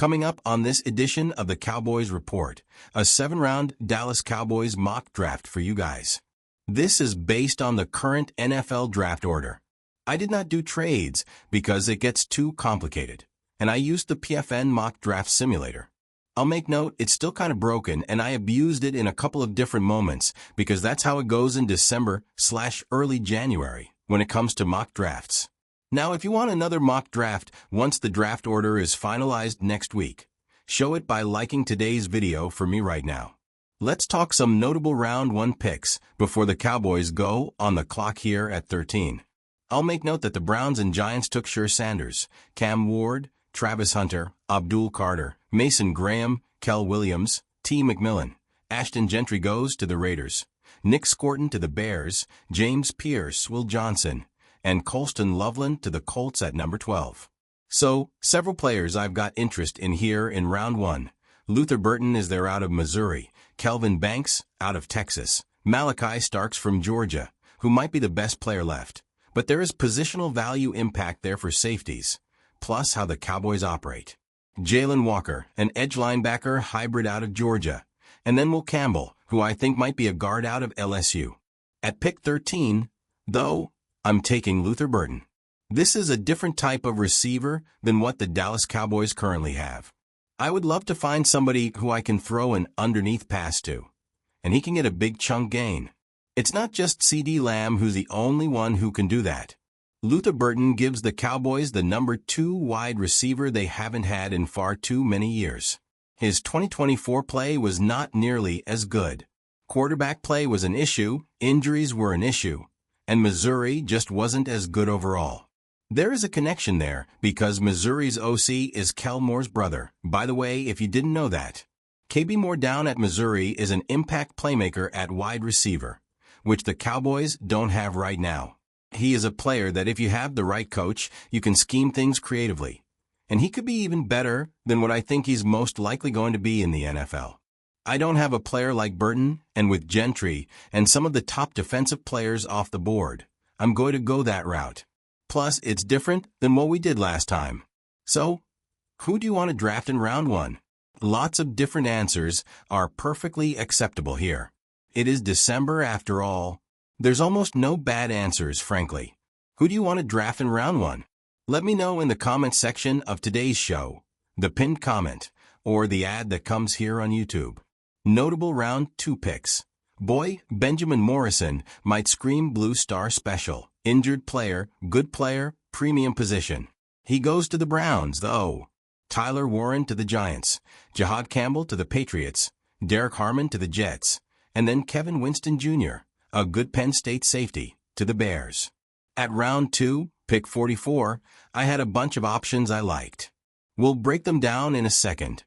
Coming up on this edition of the Cowboys Report, a 7-round Dallas Cowboys mock draft for you guys. This is based on the current NFL draft order. I did not do trades because it gets too complicated, and I used the PFN mock draft simulator. I'll make note it's still kind of broken, and I abused it in a couple of different moments because that's how it goes in December/early January when it comes to mock drafts. Now, if you want another mock draft once the draft order is finalized next week, show it by liking today's video for me right now. Let's talk some notable round 1 picks before the Cowboys go on the clock here at 13. I'll make note that the Browns and Giants took Shur Sanders, Cam Ward, Travis Hunter, Abdul Carter, Mason Graham, Kel Williams, T. McMillan. Ashton Gentry goes to the Raiders. Nick Scorton to the Bears, James Pierce, Will Johnson, and Colston Loveland to the Colts at number 12. So, several players I've got interest in here in round 1. Luther Burton is there out of Missouri, Kelvin Banks out of Texas, Malachi Starks from Georgia, who might be the best player left. But there is positional value impact there for safeties, plus how the Cowboys operate. Jalen Walker, an edge linebacker hybrid out of Georgia, and then Will Campbell, who I think might be a guard out of LSU. At pick 13, though, I'm taking Luther Burton. This is a different type of receiver than what the Dallas Cowboys currently have. I would love to find somebody who I can throw an underneath pass to, and he can get a big chunk gain. It's not just CeeDee Lamb who's the only one who can do that. Luther Burton gives the Cowboys the number 2 wide receiver they haven't had in far too many years. His 2024 play was not nearly as good. Quarterback play was an issue, injuries were an issue, and Missouri just wasn't as good overall. There is a connection there because Missouri's OC is Kel Moore's brother. By the way, if you didn't know that, KB Moore down at Missouri is an impact playmaker at wide receiver, which the Cowboys don't have right now. He is a player that if you have the right coach, you can scheme things creatively. And he could be even better than what I think he's most likely going to be in the NFL. I don't have a player like Burton, and with Gentry and some of the top defensive players off the board, I'm going to go that route. Plus, it's different than what we did last time. So, who do you want to draft in round 1? Lots of different answers are perfectly acceptable here. It is December after all. There's almost no bad answers, frankly. Who do you want to draft in round 1? Let me know in the comment section of today's show, the pinned comment, or the ad that comes here on YouTube. Notable round 2 picks. Boy, Benjamin Morrison might scream Blue Star Special. Injured player, good player, premium position. He goes to the Browns, though. Tyler Warren to the Giants. Jahad Campbell to the Patriots. Derek Harmon to the Jets. And then Kevin Winston Jr., a good Penn State safety, to the Bears. At round 2, pick 44, I had a bunch of options I liked. We'll break them down in a second.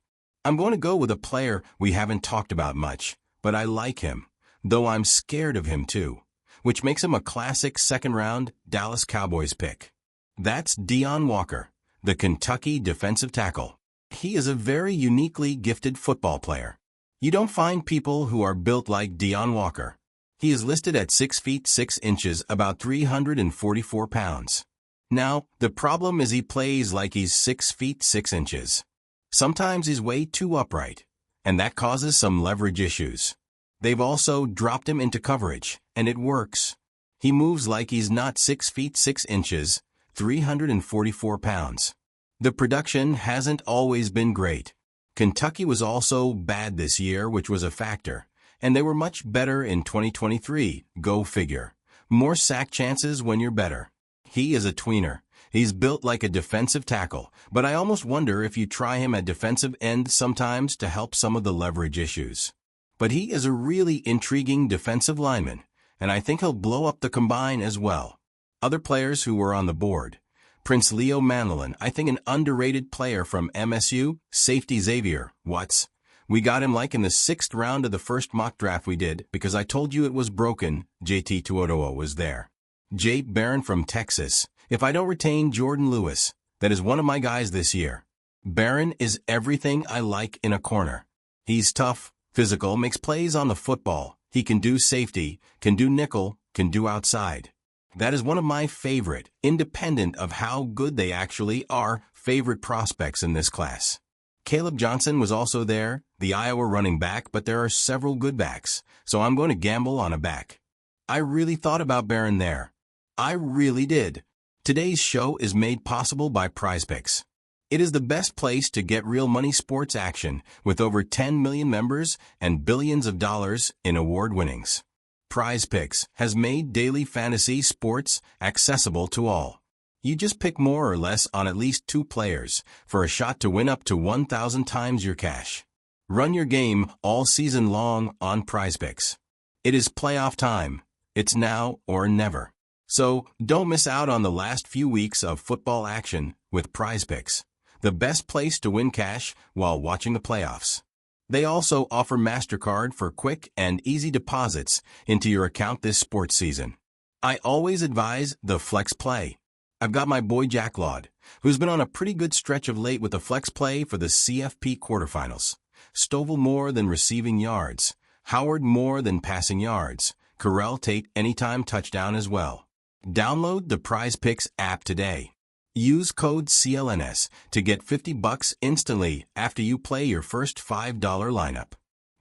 I'm going to go with a player we haven't talked about much, but I like him, though I'm scared of him too, which makes him a classic second-round Dallas Cowboys pick. That's Deone Walker, the Kentucky defensive tackle. He is a very uniquely gifted football player. You don't find people who are built like Deone Walker. He is listed at 6 feet 6 inches, about 344 pounds. Now, the problem is he plays like he's 6 feet 6 inches. Sometimes he's way too upright, and that causes some leverage issues. They've also dropped him into coverage, and it works. He moves like he's not 6 feet 6 inches, 344 pounds. The production hasn't always been great. Kentucky was also bad this year, which was a factor, and they were much better in 2023, go figure. More sack chances when you're better. He is a tweener. He's built like a defensive tackle, but I almost wonder if you try him at defensive end sometimes to help some of the leverage issues. But he is a really intriguing defensive lineman, and I think he'll blow up the combine as well. Other players who were on the board. Prince Leo Manlin, I think an underrated player from MSU, safety Xavier Watts. We got him like in the 6th round of the first mock draft we did because I told you it was broken. JT Tuotoa was there. Jay Barron from Texas. If I don't retain Jordan Lewis, that is one of my guys this year. Barron is everything I like in a corner. He's tough, physical, makes plays on the football. He can do safety, can do nickel, can do outside. That is one of my favorite, independent of how good they actually are, favorite prospects in this class. Caleb Johnson was also there, the Iowa running back, but there are several good backs, so I'm going to gamble on a back. I really thought about Barron there. I really did. Today's show is made possible by PrizePicks. It is the best place to get real money sports action with over 10 million members and billions of dollars in award winnings. PrizePicks has made daily fantasy sports accessible to all. You just pick more or less on at least 2 players for a shot to win up to 1,000 times your cash. Run your game all season long on PrizePicks. It is playoff time. It's now or never. So don't miss out on the last few weeks of football action with PrizePicks, the best place to win cash while watching the playoffs. They also offer MasterCard for quick and easy deposits into your account this sports season. I always advise the Flex Play. I've got my boy Jack Laud, who's been on a pretty good stretch of late with the Flex Play for the CFP quarterfinals. Stovall more than receiving yards, Howard more than passing yards, Carell Tate anytime touchdown as well. Download the PrizePicks app today. Use code CLNS to get $50 instantly after you play your first $5 lineup.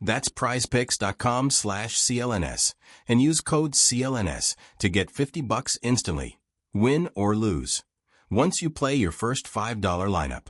That's prizepicks.com/CLNS and use code CLNS to get $50 instantly. Win or lose. Once you play your first $5 lineup.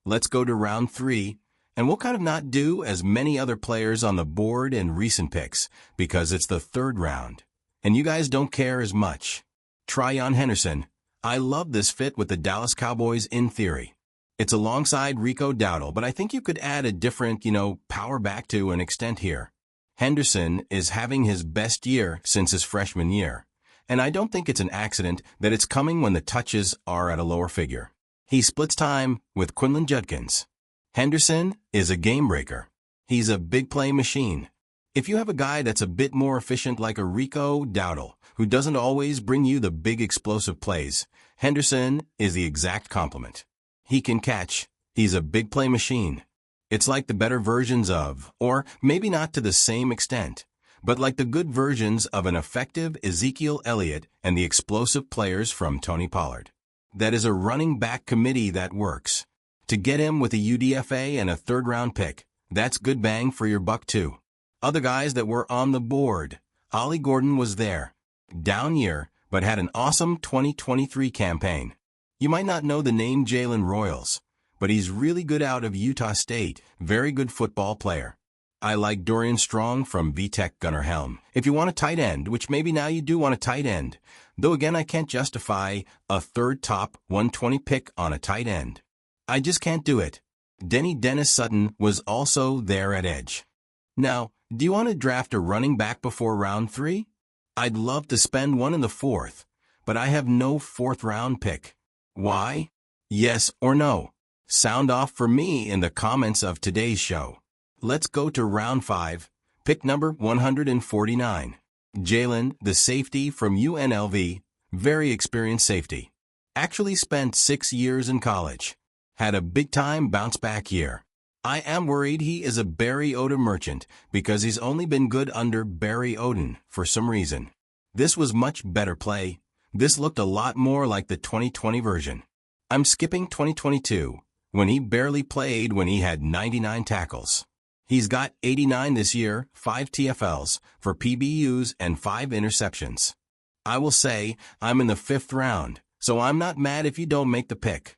Let's go to round 3, and we'll kind of not do as many other players on the board in recent picks because it's the 3rd round, and you guys don't care as much. Tryon Henderson. I love this fit with the Dallas Cowboys in theory. It's alongside Rico Dowdle, but I think you could add a different, power back to an extent here. Henderson is having his best year since his freshman year. And I don't think it's an accident that it's coming when the touches are at a lower figure. He splits time with Quinlan Judkins. Henderson is a game breaker. He's a big play machine. If you have a guy that's a bit more efficient like a Rico Dowdle, who doesn't always bring you the big explosive plays, Henderson is the exact complement. He can catch. He's a big play machine. It's like the better versions of, or maybe not to the same extent, but like the good versions of an effective Ezekiel Elliott and the explosive players from Tony Pollard. That is a running back committee that works. To get him with a UDFA and a 3rd-round pick, that's good bang for your buck too. Other guys that were on the board. Ollie Gordon was there. Down year, but had an awesome 2023 campaign. You might not know the name Jalen Royals, but he's really good out of Utah State, very good football player. I like Dorian Strong from VTech Gunnar Helm. If you want a tight end, which maybe now you do want a tight end, though again I can't justify a 3rd top 120 pick on a tight end. I just can't do it. Dennis Sutton was also there at edge. Now, do you want to draft a running back before round 3? I'd love to spend one in the 4th, but I have no 4th-round pick. Why? Yes or no? Sound off for me in the comments of today's show. Let's go to round 5, pick number 149. Jalen, the safety from UNLV, very experienced safety. Actually spent 6 years in college. Had a big-time bounce-back year. I am worried he is a Barry Odom merchant because he's only been good under Barry Odom for some reason. This was much better play. This looked a lot more like the 2020 version. I'm skipping 2022, when he barely played when he had 99 tackles. He's got 89 this year, 5 TFLs for PBUs and 5 interceptions. I will say I'm in the 5th round, so I'm not mad if you don't make the pick.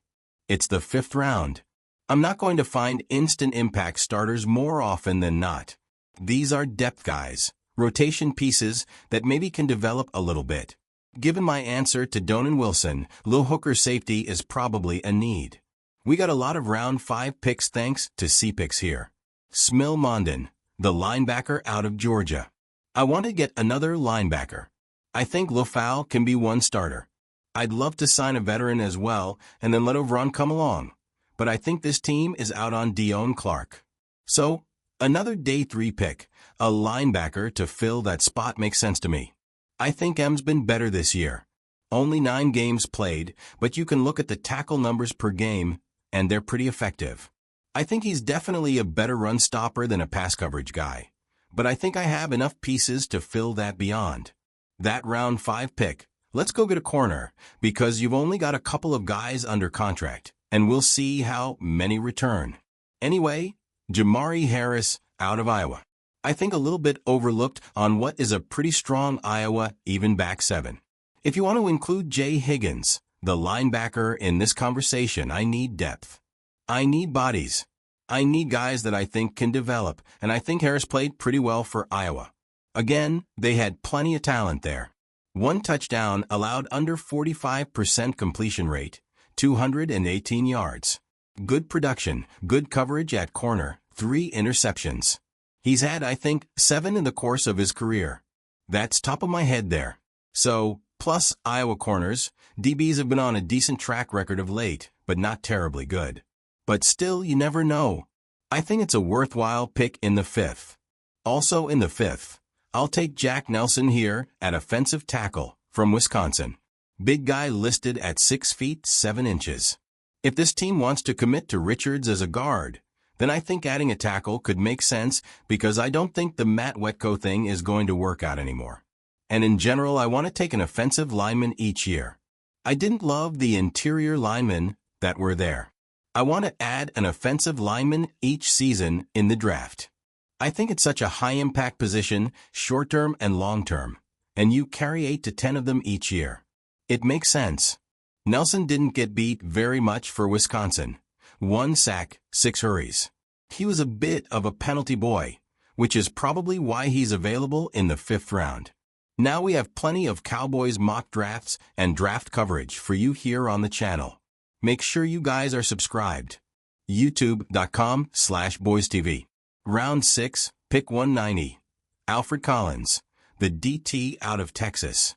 It's the 5th round. I'm not going to find instant impact starters more often than not. These are depth guys, rotation pieces that maybe can develop a little bit. Given my answer to Donan Wilson, Lil Hooker safety is probably a need. We got a lot of round 5 picks thanks to C-Picks here. Smil Mondon, the linebacker out of Georgia. I want to get another linebacker. I think Lofau can be one starter. I'd love to sign a veteran as well and then let Ovron come along. But I think this team is out on Dion Clark. So, another day 3 pick, a linebacker to fill that spot makes sense to me. I think M's been better this year. Only 9 games played, but you can look at the tackle numbers per game, and they're pretty effective. I think he's definitely a better run stopper than a pass coverage guy, but I think I have enough pieces to fill that beyond. That round 5 pick, let's go get a corner, because you've only got a couple of guys under contract, and we'll see how many return. Anyway, Jamari Harris out of Iowa. I think a little bit overlooked on what is a pretty strong Iowa even back seven. If you want to include Jay Higgins, the linebacker, in this conversation, I need depth. I need bodies. I need guys that I think can develop, and I think Harris played pretty well for Iowa. Again, they had plenty of talent there. 1 touchdown allowed under 45% completion rate, 218 yards. Good production, good coverage at corner, 3 interceptions. He's had, I think, 7 in the course of his career. That's top of my head there. So, plus Iowa corners, DBs have been on a decent track record of late, but not terribly good. But still, you never know. I think it's a worthwhile pick in the 5th. Also in the 5th, I'll take Jack Nelson here at offensive tackle from Wisconsin. Big guy listed at 6 feet 7 inches. If this team wants to commit to Richards as a guard, then I think adding a tackle could make sense because I don't think the Matt Wetko thing is going to work out anymore. And in general, I want to take an offensive lineman each year. I didn't love the interior linemen that were there. I want to add an offensive lineman each season in the draft. I think it's such a high-impact position, short-term and long-term, and you carry 8 to 10 of them each year. It makes sense. Nelson didn't get beat very much for Wisconsin. 1 sack, 6 hurries. He was a bit of a penalty boy, which is probably why he's available in the 5th round. Now we have plenty of Cowboys mock drafts and draft coverage for you here on the channel. Make sure you guys are subscribed. youtube.com/boystv. Round 6, pick 190. Alfred Collins, the DT out of Texas.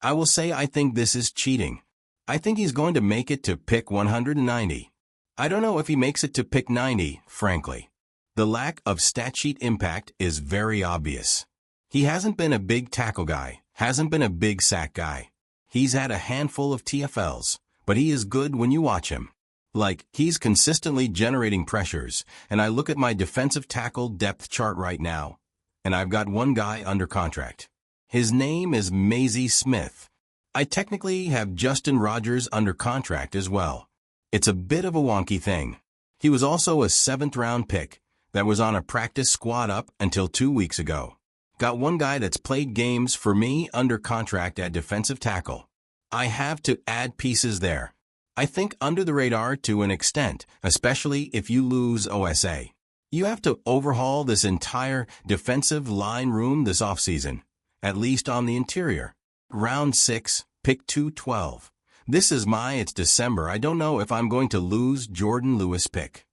I will say I think this is cheating. I think he's going to make it to pick 190. I don't know if he makes it to pick 90, frankly. The lack of stat sheet impact is very obvious. He hasn't been a big tackle guy, hasn't been a big sack guy. He's had a handful of TFLs, but he is good when you watch him. Like, he's consistently generating pressures, and I look at my defensive tackle depth chart right now, and I've got one guy under contract. His name is Maisie Smith. I technically have Justin Rogers under contract as well. It's a bit of a wonky thing. He was also a 7th-round pick that was on a practice squad up until 2 weeks ago. Got one guy that's played games for me under contract at defensive tackle. I have to add pieces there. I think under the radar to an extent, especially if you lose OSA. You have to overhaul this entire defensive line room this offseason, at least on the interior. Round 6, pick 212. It's December. I don't know if I'm going to lose Jordan Lewis pick.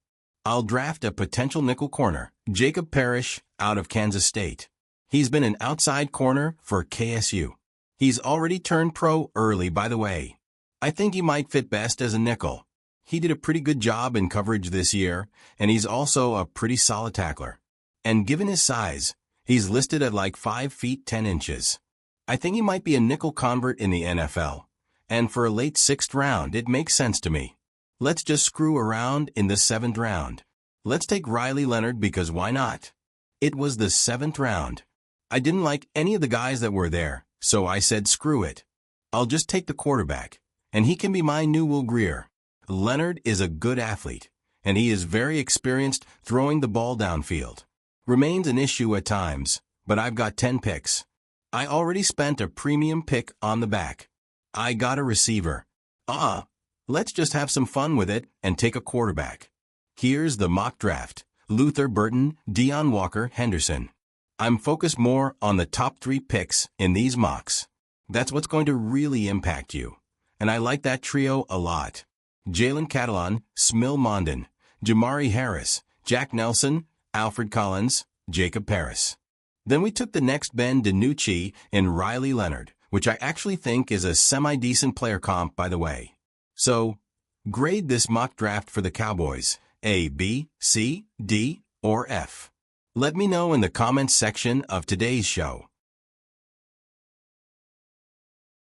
I'll draft a potential nickel corner, Jacob Parrish, out of Kansas State. He's been an outside corner for KSU. He's already turned pro early, by the way. I think he might fit best as a nickel. He did a pretty good job in coverage this year, and he's also a pretty solid tackler. And given his size, he's listed at like 5 feet 10 inches. I think he might be a nickel convert in the NFL. And for a late 6th round, it makes sense to me. Let's just screw around in the 7th round. Let's take Riley Leonard because why not? It was the 7th round. I didn't like any of the guys that were there, so I said screw it. I'll just take the quarterback, and he can be my new Will Grier. Leonard is a good athlete, and he is very experienced throwing the ball downfield. Remains an issue at times, but I've got 10 picks. I already spent a premium pick on the back. I got a receiver. Let's just have some fun with it and take a quarterback. Here's the mock draft. Luther Burton, Deion Walker, Henderson. I'm focused more on the top 3 picks in these mocks. That's what's going to really impact you. And I like that trio a lot. Jalen Catalon, Smil Mondon, Jamari Harris, Jack Nelson, Alfred Collins, Jacob Parrish. Then we took the next Ben DiNucci in Riley Leonard, which I actually think is a semi-decent player comp, by the way. So, grade this mock draft for the Cowboys, A, B, C, D, or F. Let me know in the comments section of today's show.